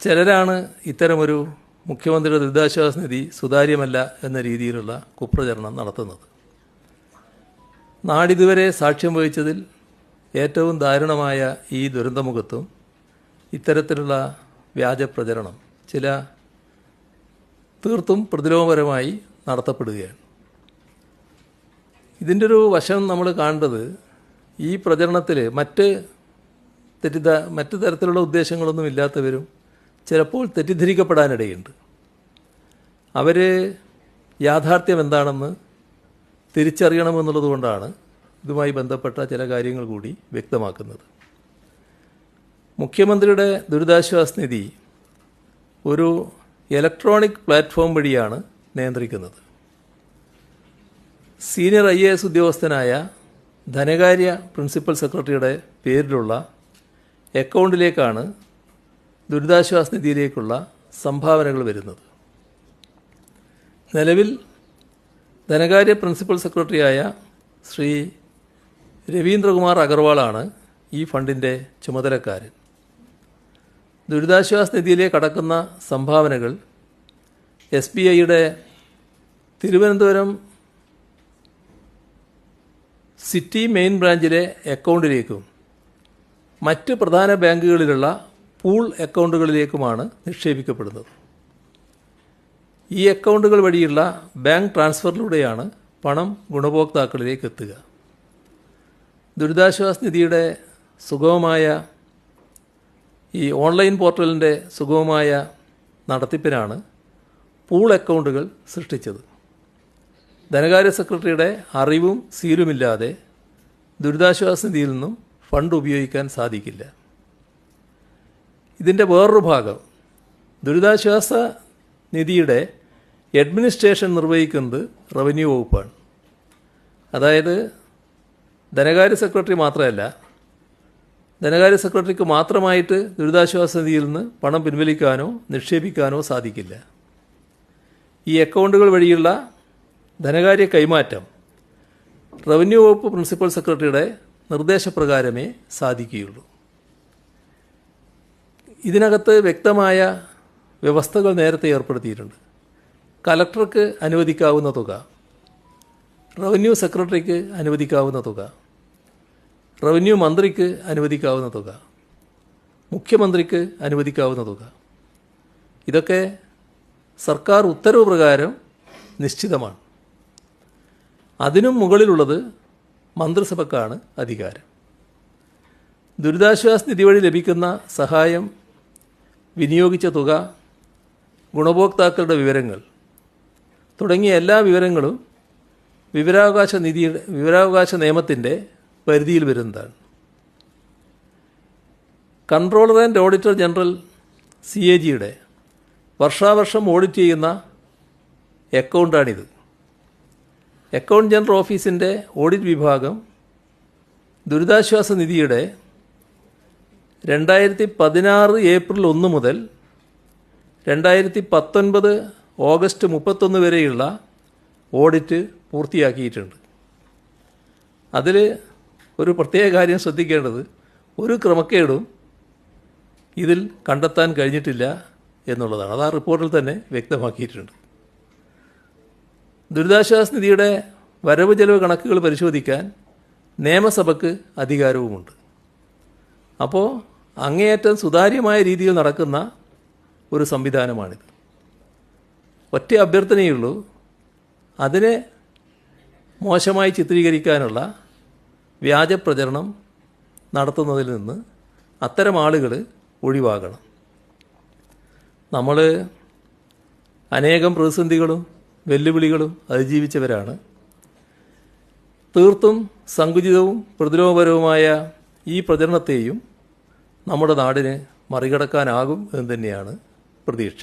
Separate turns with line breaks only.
ചിലരാണ് ഇത്തരമൊരു മുഖ്യമന്ത്രിയുടെ ദുരിതാശ്വാസ നിധി സുതാര്യമല്ല എന്ന രീതിയിലുള്ള കുപ്രചരണം നടത്തുന്നത്. നാടിതുവരെ സാക്ഷ്യം വഹിച്ചതിൽ ഏറ്റവും ദാരുണമായ ഈ ദുരന്തമുഖത്തും ഇത്തരത്തിലുള്ള വ്യാജപ്രചരണം ചില തീർത്തും പ്രതിലോമപരമായി നടത്തപ്പെടുകയാണ്. ഇതിൻ്റെ ഒരു വശം നമ്മൾ കാണേണ്ടത്, ഈ പ്രചരണത്തിൽ മറ്റ് തരത്തിലുള്ള ഉദ്ദേശങ്ങളൊന്നും ഇല്ലാത്തവരും ചിലപ്പോൾ തെറ്റിദ്ധരിക്കപ്പെടാനിടയുണ്ട്. അവർ യാഥാർത്ഥ്യം എന്താണെന്ന് തിരിച്ചറിയണമെന്നുള്ളതുകൊണ്ടാണ് ഇതുമായി ബന്ധപ്പെട്ട ചില കാര്യങ്ങൾ കൂടി വ്യക്തമാക്കുന്നത്. മുഖ്യമന്ത്രിയുടെ ദുരിതാശ്വാസ നിധി ഒരു ഇലക്ട്രോണിക് പ്ലാറ്റ്ഫോം വഴിയാണ് നിയന്ത്രിക്കുന്നത്. സീനിയർ IAS ഉദ്യോഗസ്ഥനായ ധനകാര്യ പ്രിൻസിപ്പൽ സെക്രട്ടറിയുടെ പേരിലുള്ള അക്കൗണ്ടിലേക്കാണ് ദുരിതാശ്വാസ നിധിയിലേക്കുള്ള സംഭാവനകൾ വരുന്നത്. നിലവിൽ ധനകാര്യ പ്രിൻസിപ്പൽ സെക്രട്ടറിയായ ശ്രീ രവീന്ദ്രകുമാർ അഗർവാളാണ് ഈ ഫണ്ടിൻ്റെ ചുമതലക്കാരൻ. ദുരിതാശ്വാസ നിധിയിലേക്ക് കടക്കുന്ന സംഭാവനകൾ SBIയുടെ തിരുവനന്തപുരം സിറ്റി മെയിൻ ബ്രാഞ്ചിലെ അക്കൗണ്ടിലേക്കും മറ്റ് പ്രധാന ബാങ്കുകളിലുള്ള പൂൾ അക്കൗണ്ടുകളിലേക്കുമാണ് നിക്ഷേപിക്കപ്പെടുന്നത്. ഈ അക്കൗണ്ടുകൾ വഴിയുള്ള ബാങ്ക് ട്രാൻസ്ഫറിലൂടെയാണ് പണം ഗുണഭോക്താക്കളിലേക്ക് എത്തുക. ദുരിതാശ്വാസ നിധിയുടെ സുഗമമായ ഈ ഓൺലൈൻ പോർട്ടലിൻ്റെ സുഗമമായ നടത്തിപ്പിനാണ് പൂൾ അക്കൗണ്ടുകൾ സൃഷ്ടിച്ചത്. ധനകാര്യ സെക്രട്ടറിയുടെ അറിവും സീലുമില്ലാതെ ദുരിതാശ്വാസ നിധിയിൽ നിന്നും ഫണ്ട് ഉപയോഗിക്കാൻ സാധിക്കില്ല. ഇതിൻ്റെ വേറൊരു ഭാഗം, ദുരിതാശ്വാസ നിധിയുടെ അഡ്മിനിസ്ട്രേഷൻ നിർവഹിക്കുന്നത് റവന്യൂ വകുപ്പാണ്. അതായത് ധനകാര്യ സെക്രട്ടറി മാത്രമല്ല, ധനകാര്യ സെക്രട്ടറിക്ക് മാത്രമായിട്ട് ദുരിതാശ്വാസ നിധിയിൽ നിന്ന് പണം പിൻവലിക്കാനോ നിക്ഷേപിക്കാനോ സാധിക്കില്ല. ഈ അക്കൗണ്ടുകൾ വഴിയുള്ള ധനകാര്യ കൈമാറ്റം റവന്യൂ വകുപ്പ് പ്രിൻസിപ്പൽ സെക്രട്ടറിയുടെ നിർദ്ദേശപ്രകാരമേ സാധിക്കുകയുള്ളൂ. ഇതിനകത്ത് വ്യക്തമായ വ്യവസ്ഥകൾ നേരത്തെ ഏർപ്പെടുത്തിയിട്ടുണ്ട്. കലക്ടർക്ക് അനുവദിക്കാവുന്ന തുക, റവന്യൂ സെക്രട്ടറിക്ക് അനുവദിക്കാവുന്ന തുക, റവന്യൂ മന്ത്രിക്ക് അനുവദിക്കാവുന്ന തുക, മുഖ്യമന്ത്രിക്ക് അനുവദിക്കാവുന്ന തുക, ഇതൊക്കെ സർക്കാർ ഉത്തരവ് പ്രകാരം നിശ്ചിതമാണ്. അതിനും മുകളിലുള്ളത് മന്ത്രിസഭക്കാണ് അധികാരം. ദുരിതാശ്വാസ നിധി വഴി ലഭിക്കുന്ന സഹായം, വിനിയോഗിച്ച തുക, ഗുണഭോക്താക്കളുടെ വിവരങ്ങൾ തുടങ്ങിയ എല്ലാ വിവരങ്ങളും വിവരാവകാശ നിയമത്തിൻ്റെ പരിധിയിൽ വരുന്നതാണ്. കൺട്രോളർ ആൻഡ് ഓഡിറ്റർ ജനറൽ CAGയുടെ വർഷാവർഷം ഓഡിറ്റ് ചെയ്യുന്ന അക്കൗണ്ടാണിത്. അക്കൗണ്ട് ജനറൽ ഓഫീസിൻ്റെ ഓഡിറ്റ് വിഭാഗം ദുരിതാശ്വാസ നിധിയുടെ 2016 ഏപ്രിൽ 1 മുതൽ 2019 ഓഗസ്റ്റ് 31 വരെയുള്ള ഓഡിറ്റ് പൂർത്തിയാക്കിയിട്ടുണ്ട്. അതിൽ ഒരു പ്രത്യേക കാര്യം ശ്രദ്ധിക്കേണ്ടത്, ഒരു ക്രമക്കേടും ഇതിൽ കണ്ടെത്താൻ കഴിഞ്ഞിട്ടില്ല എന്നുള്ളതാണ്. അത് ആ റിപ്പോർട്ടിൽ തന്നെ വ്യക്തമാക്കിയിട്ടുണ്ട്. ദുരിതാശ്വാസ നിധിയുടെ വരവ് ചെലവ് കണക്കുകൾ പരിശോധിക്കാൻ നിയമസഭയ്ക്ക് അധികാരവുമുണ്ട്. അപ്പോൾ അങ്ങേയറ്റം സുതാര്യമായ രീതിയിൽ നടക്കുന്ന ഒരു സംവിധാനമാണിത്. ഒറ്റ അഭ്യർത്ഥനയുള്ളൂ, അതിനെ മോശമായി ചിത്രീകരിക്കാനുള്ള വ്യാജപ്രചരണം നടത്തുന്നതിൽ നിന്ന് അത്തരം ആളുകൾ ഒഴിവാകണം. നമ്മൾ അനേകം പ്രതിസന്ധികളും വെല്ലുവിളികളും അതിജീവിച്ചവരാണ്. തീർത്തും സങ്കുചിതവും പ്രതിലോമപരവുമായ ഈ പ്രചരണത്തെയും നമ്മുടെ നാടിന് മറികടക്കാനാകും എന്ന് തന്നെയാണ് പ്രതീക്ഷ.